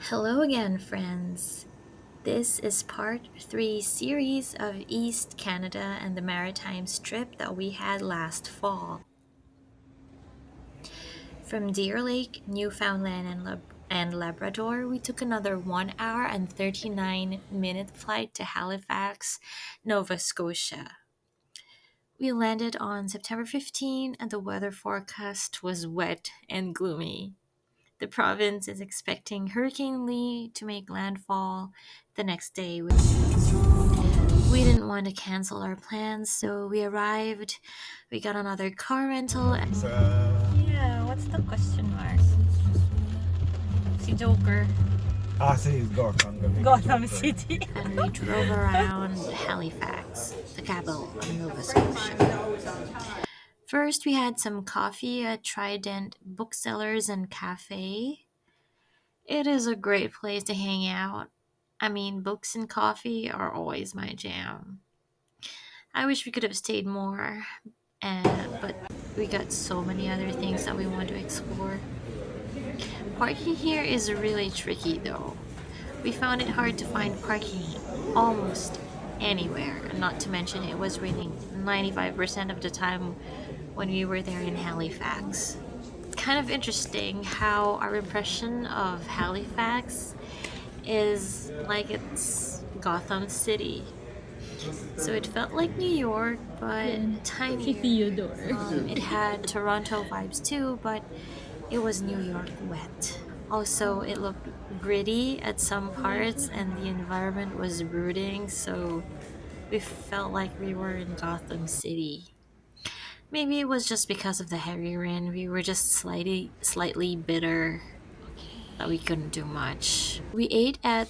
Hello again, friends. This is part 3 series of East Canada and the Maritimes trip that we had last fall. From Deer Lake, Newfoundland and Labrador, we took another 1 hour and 39-minute flight to Halifax, Nova Scotia. We landed on September 15 and the weather forecast was wet and gloomy. The province is expecting Hurricane Lee to make landfall the next day. We didn't want to cancel our plans, so we arrived. We got another car rental. Yeah, what's the question mark? Si Joker. Si Gotham. Gotham City. And we drove around Halifax, the capital of Nova Scotia. First, we had some coffee at Trident Booksellers and Cafe. It is a great place to hang out. I mean, books and coffee are always my jam. I wish we could have stayed more, but we got so many other things that we want to explore. Parking here is really tricky though. We found it hard to find parking almost anywhere, not to mention it was raining 95% of the time when we were there in Halifax. It's kind of interesting how our impression of Halifax is like it's Gotham City. So it felt like New York, but tiny. Theodore. It had Toronto vibes too, but it was New York wet. Also, it looked gritty at some parts, and the environment was brooding, so we felt like we were in Gotham City. Maybe it was just because of the heavy rain. We were just slightly bitter that we couldn't do much. We ate at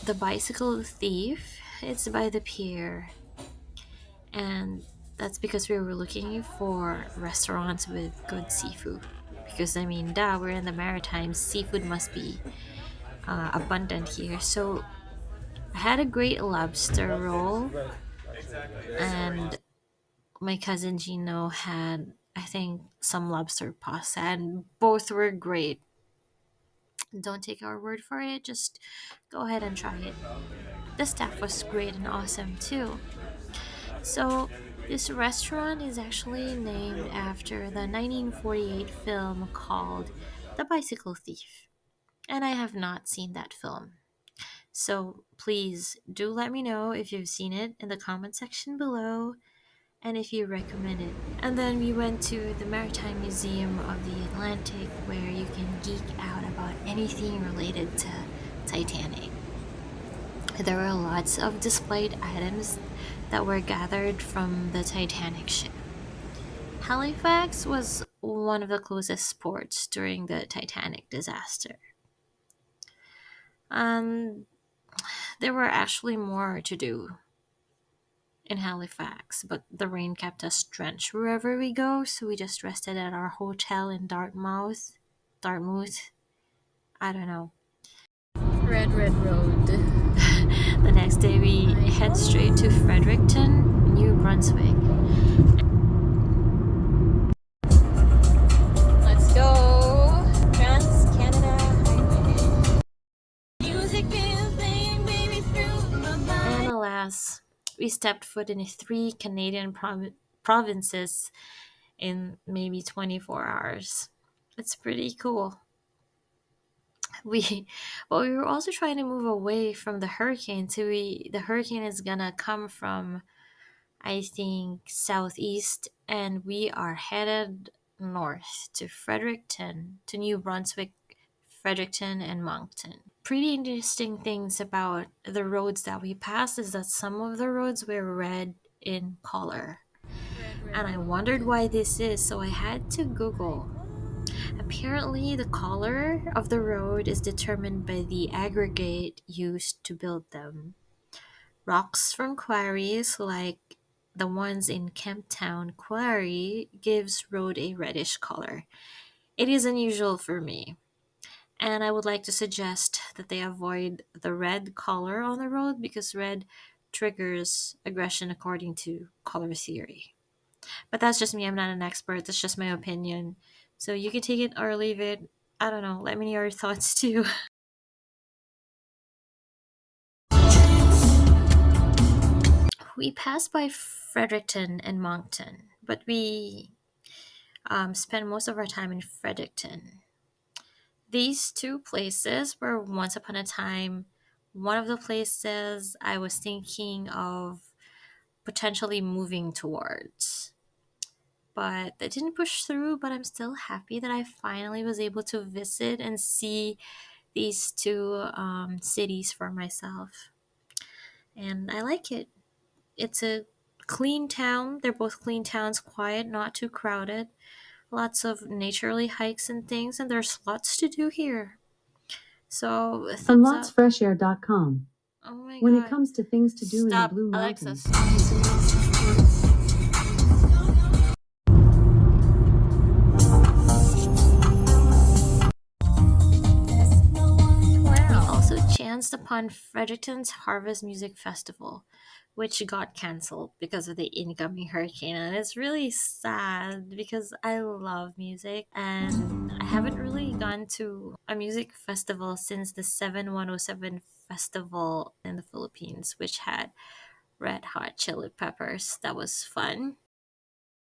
the Bicycle Thief. It's by the pier. And that's because we were looking for restaurants with good seafood. Because, I mean, duh, we're in the Maritimes. Seafood must be abundant here. So I had a great lobster roll. And my cousin Gino had, I think, some lobster pasta. And both were great. Don't take our word for it, just go ahead and try it. The staff was great and awesome too. So, this restaurant is actually named after the 1948 film called The Bicycle Thief, and I have not seen that film. So, please do let me know if you've seen it in the comment section below and if you recommend it. And then we went to the Maritime Museum of the Atlantic where you can geek out about anything related to Titanic. There were lots of displayed items that were gathered from the Titanic ship. Halifax was one of the closest ports during the Titanic disaster. And there were actually more to do in Halifax, but the rain kept us drenched wherever we go, so we just rested at our hotel in Dartmouth. I don't know. Red Road. The next day we head straight to Fredricton, New Brunswick. Let's go! Trans-Canada Highway. Music is playing, baby, through my mind. And alas, we stepped foot in 3 Canadian provinces in maybe 24 hours. It's pretty cool. We were also trying to move away from the hurricane. The hurricane is gonna come from, I think, southeast, and we are headed north to Fredericton, to New Brunswick, Fredericton, and Moncton. Pretty interesting things about the roads that we passed is that some of the roads were red in color. And I wondered why this is, so I had to Google. Apparently, the color of the road is determined by the aggregate used to build them. Rocks from quarries, like the ones in Kemptown Quarry, gives road a reddish color. It is unusual for me, and I would like to suggest that they avoid the red color on the road because red triggers aggression according to color theory. But that's just me. I'm not an expert. That's just my opinion. So you can take it or leave it. I don't know. Let me know your thoughts too. We passed by Fredricton and Moncton, but we spent most of our time in Fredricton. These two places were once upon a time one of the places I was thinking of potentially moving towards. But that didn't push through, but I'm still happy that I finally was able to visit and see these two cities for myself. And I like it. It's a clean town. They're both clean towns, quiet, not too crowded. Lots of naturally hikes and things, and there's lots to do here. So, thumbs up. Unlocksfreshair.com. Oh my When it god. comes to things to do in the Stop, Blue Alexa. Mountains. Stop. We also chanced upon Fredericton's Harvest Music Festival, which got cancelled because of the incoming hurricane. And it's really sad because I love music and I haven't really gone to a music festival since the 7107 festival in the Philippines, which had Red Hot Chili Peppers. That was fun.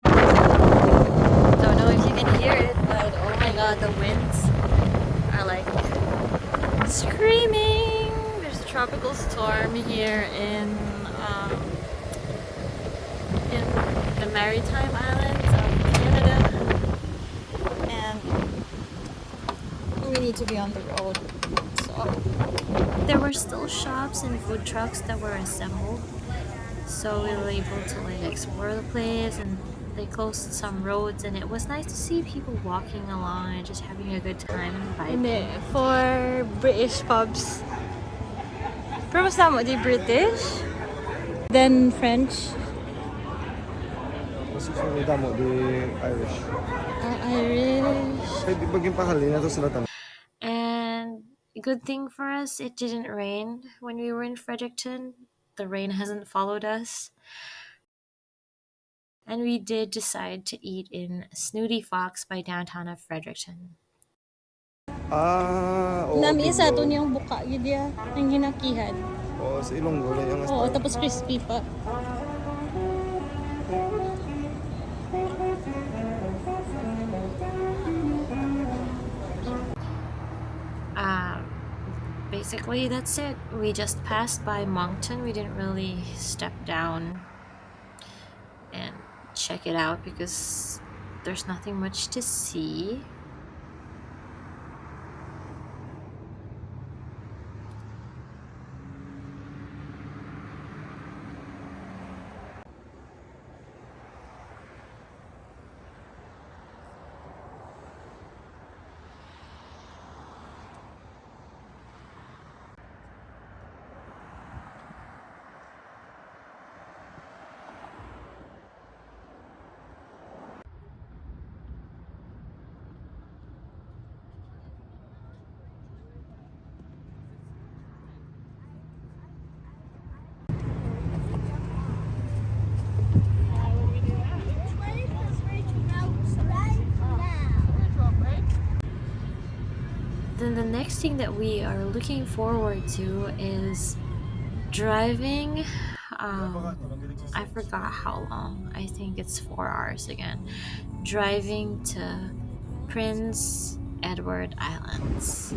Don't know if you can hear it, but oh my god, the winds are like screaming. There's a tropical storm here in the Maritime Islands of Canada, and we need to be on the road. So there were still shops and food trucks that were assembled, so we were able to like explore the place, and they closed some roads, and it was nice to see people walking along and just having a good time and vibing. For British pubs. Pero mas mo di British? Then French. Mas susunod mo di Irish. Irish. Kaya di baging pahali na to sila tan. And good thing for us, it didn't rain when we were in Fredericton. The rain hasn't followed us. And we did decide to eat in Snootyfox by downtown of Fredericton. Oo. Nami sa ato bingo. niyang buka yun dia ang ginakihan. Oo, sa Ilonggo lang yung Oo, tapos crispy pa. Basically, that's it. We just passed by Moncton. We didn't really step down and check it out because there's nothing much to see. Then the next thing that we are looking forward to is driving. I forgot how long. I think it's 4 hours again. Driving to Prince Edward Islands.